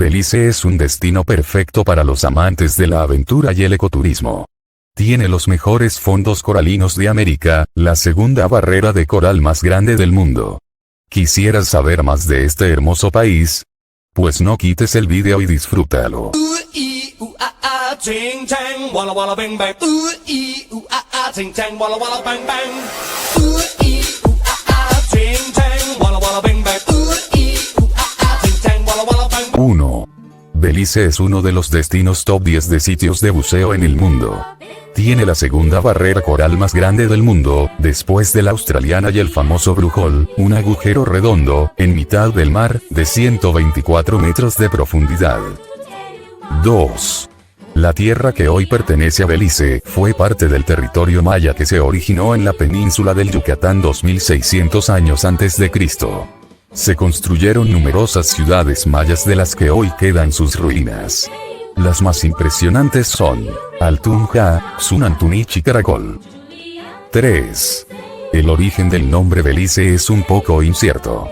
Belice es un destino perfecto para los amantes de la aventura y el ecoturismo. Tiene los mejores fondos coralinos de América, la segunda barrera de coral más grande del mundo. ¿Quisieras saber más de este hermoso país? Pues no quites el video y disfrútalo. Uno. Belice es uno de los destinos top 10 de sitios de buceo en el mundo. Tiene la segunda barrera coral más grande del mundo, después de la australiana y el famoso Blue Hole, un agujero redondo, en mitad del mar, de 124 metros de profundidad. 2. La tierra que hoy pertenece a Belice, fue parte del territorio maya que se originó en la península del Yucatán 2600 años antes de Cristo. Se construyeron numerosas ciudades mayas de las que hoy quedan sus ruinas. Las más impresionantes son Altunja, Xunantunich y Caracol. 3. El origen del nombre Belice es un poco incierto,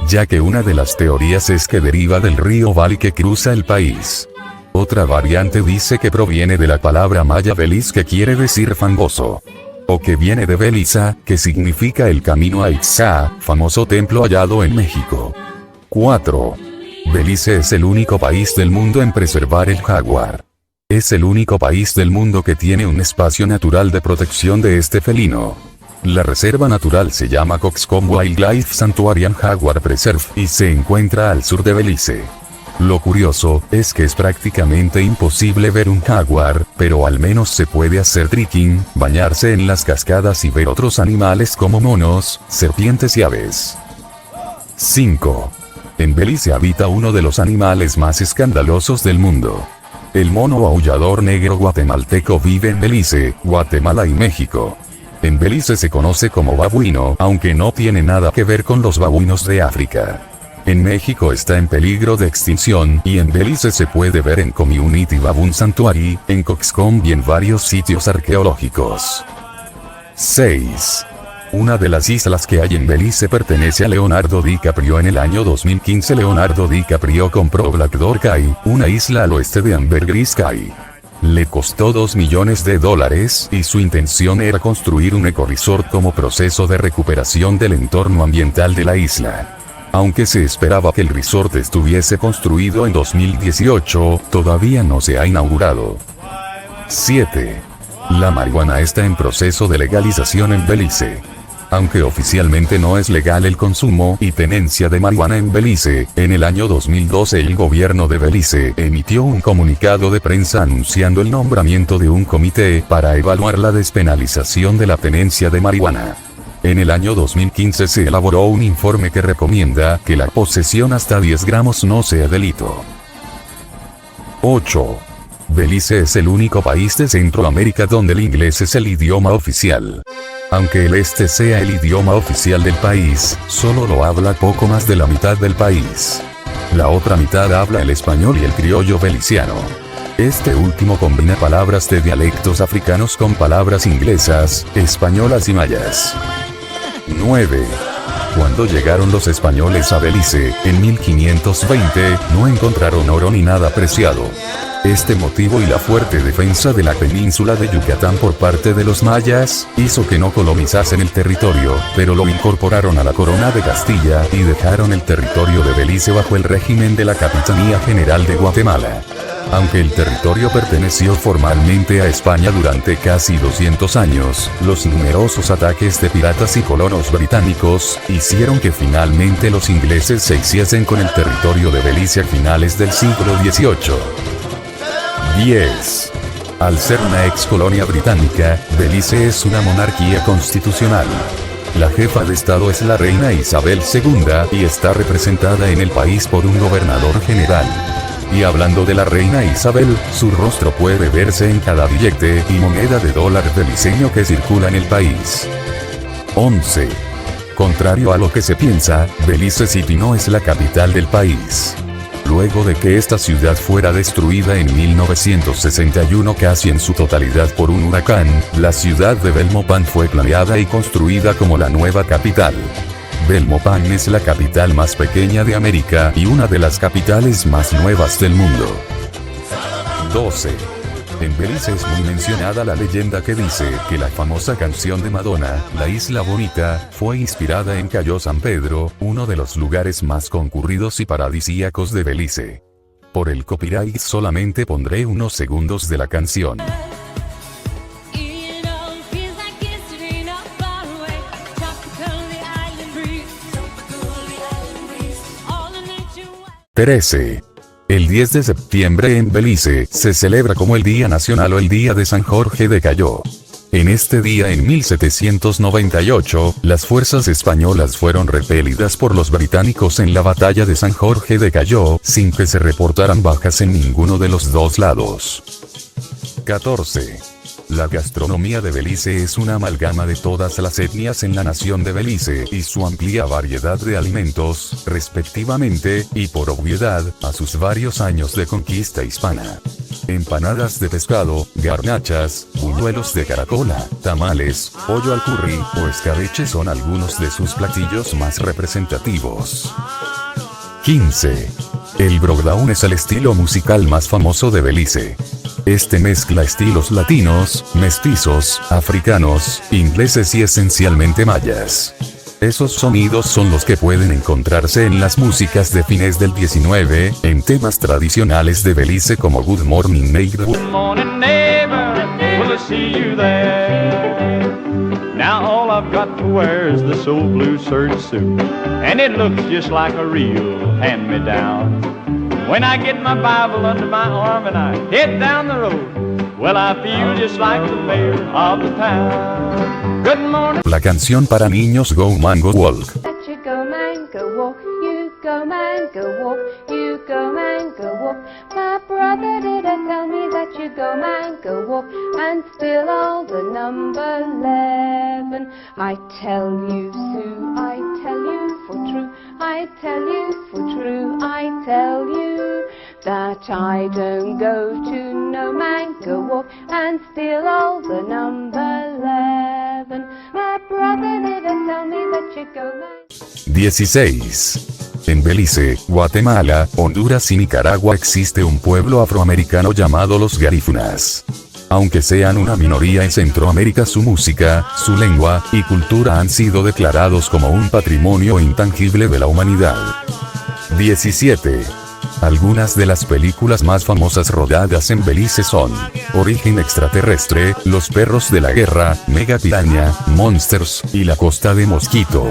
ya que una de las teorías es que deriva del río Bali que cruza el país. Otra variante dice que proviene de la palabra maya Beliz, que quiere decir fangoso, o que viene de Beliza, que significa el camino a Itzá, famoso templo hallado en México. 4. Belice es el único país del mundo en preservar el jaguar. Es el único país del mundo que tiene un espacio natural de protección de este felino. La reserva natural se llama Coxcomb Wildlife Sanctuary and Jaguar Preserve y se encuentra al sur de Belice. Lo curioso es que es prácticamente imposible ver un jaguar, pero al menos se puede hacer trekking, bañarse en las cascadas y ver otros animales como monos, serpientes y aves. 5. En Belice habita uno de los animales más escandalosos del mundo. El mono aullador negro guatemalteco vive en Belice, Guatemala y México. En Belice se conoce como babuino, aunque no tiene nada que ver con los babuinos de África. En México está en peligro de extinción y en Belice se puede ver en Community Baboon Sanctuary, en Coxcomb y en varios sitios arqueológicos. 6. Una de las islas que hay en Belice pertenece a Leonardo DiCaprio. En el año 2015 Leonardo DiCaprio compró Black Door Cay, una isla al oeste de Ambergris Caye. Le costó $2 millones y su intención era construir un ecoresort como proceso de recuperación del entorno ambiental de la isla. Aunque se esperaba que el resort estuviese construido en 2018, todavía no se ha inaugurado. 7. La marihuana está en proceso de legalización en Belice. Aunque oficialmente no es legal el consumo y tenencia de marihuana en Belice, en el año 2012 el gobierno de Belice emitió un comunicado de prensa anunciando el nombramiento de un comité para evaluar la despenalización de la tenencia de marihuana. En el año 2015 se elaboró un informe que recomienda que la posesión hasta 10 gramos no sea delito. 8. Belice es el único país de Centroamérica donde el inglés es el idioma oficial. Aunque el este sea el idioma oficial del país, solo lo habla poco más de la mitad del país. La otra mitad habla el español y el criollo beliciano. Este último combina palabras de dialectos africanos con palabras inglesas, españolas y mayas. 9. Cuando llegaron los españoles a Belice, en 1520, no encontraron oro ni nada preciado. Este motivo y la fuerte defensa de la península de Yucatán por parte de los mayas, hizo que no colonizasen el territorio, pero lo incorporaron a la corona de Castilla y dejaron el territorio de Belice bajo el régimen de la Capitanía General de Guatemala. Aunque el territorio perteneció formalmente a España durante casi 200 años, los numerosos ataques de piratas y colonos británicos hicieron que finalmente los ingleses se hiciesen con el territorio de Belice a finales del siglo XVIII. 10. Al ser una ex colonia británica, Belice es una monarquía constitucional. La jefa de Estado es la reina Isabel II y está representada en el país por un gobernador general. Y hablando de la reina Isabel, su rostro puede verse en cada billete y moneda de dólar beliceño que circula en el país. 11. Contrario a lo que se piensa, Belice City no es la capital del país. Luego de que esta ciudad fuera destruida en 1961 casi en su totalidad por un huracán, la ciudad de Belmopan fue planeada y construida como la nueva capital. Belmopán es la capital más pequeña de América y una de las capitales más nuevas del mundo. 12. En Belice es muy mencionada la leyenda que dice que la famosa canción de Madonna, La Isla Bonita, fue inspirada en Cayo San Pedro, uno de los lugares más concurridos y paradisíacos de Belice. Por el copyright solamente pondré unos segundos de la canción. 13. El 10 de septiembre en Belice se celebra como el Día Nacional o el Día de San Jorge de Callao. En este día en 1798, las fuerzas españolas fueron repelidas por los británicos en la batalla de San Jorge de Callao, sin que se reportaran bajas en ninguno de los dos lados. 14. La gastronomía de Belice es una amalgama de todas las etnias en la nación de Belice y su amplia variedad de alimentos, respectivamente, y por obviedad, a sus varios años de conquista hispana. Empanadas de pescado, garnachas, buñuelos de caracola, tamales, pollo al curry o escabeche son algunos de sus platillos más representativos. 15. El broughdown es el estilo musical más famoso de Belice. Este mezcla estilos latinos, mestizos, africanos, ingleses y esencialmente mayas. Esos sonidos son los que pueden encontrarse en las músicas de fines del 19, en temas tradicionales de Belice como Good Morning Neighbor. Good morning neighbor, will I see you there? Now all I've got to wear is this old blue serge suit, and it looks just like a real hand-me-down. When I get my Bible under my arm and I head down the road, well I feel just like the mayor of the town. Good morning. La canción para niños Go Man Go Walk. Go man, go walk, you go man, go walk, you go man, go walk. My brother did tell me that you go man, go walk, and still all the number 11. I tell you, Sue, I tell you for true, I tell you for true, I tell you that I don't go to no man, go walk, and still all the number 11. My brother did tell me that you go man. 16. En Belice, Guatemala, Honduras y Nicaragua existe un pueblo afroamericano llamado los garífunas. Aunque sean una minoría en Centroamérica, su música, su lengua y cultura han sido declarados como un patrimonio intangible de la humanidad. 17. Algunas de las películas más famosas rodadas en Belice son Origen Extraterrestre, Los Perros de la Guerra, Mega Piraña, Monsters y La Costa de Mosquito.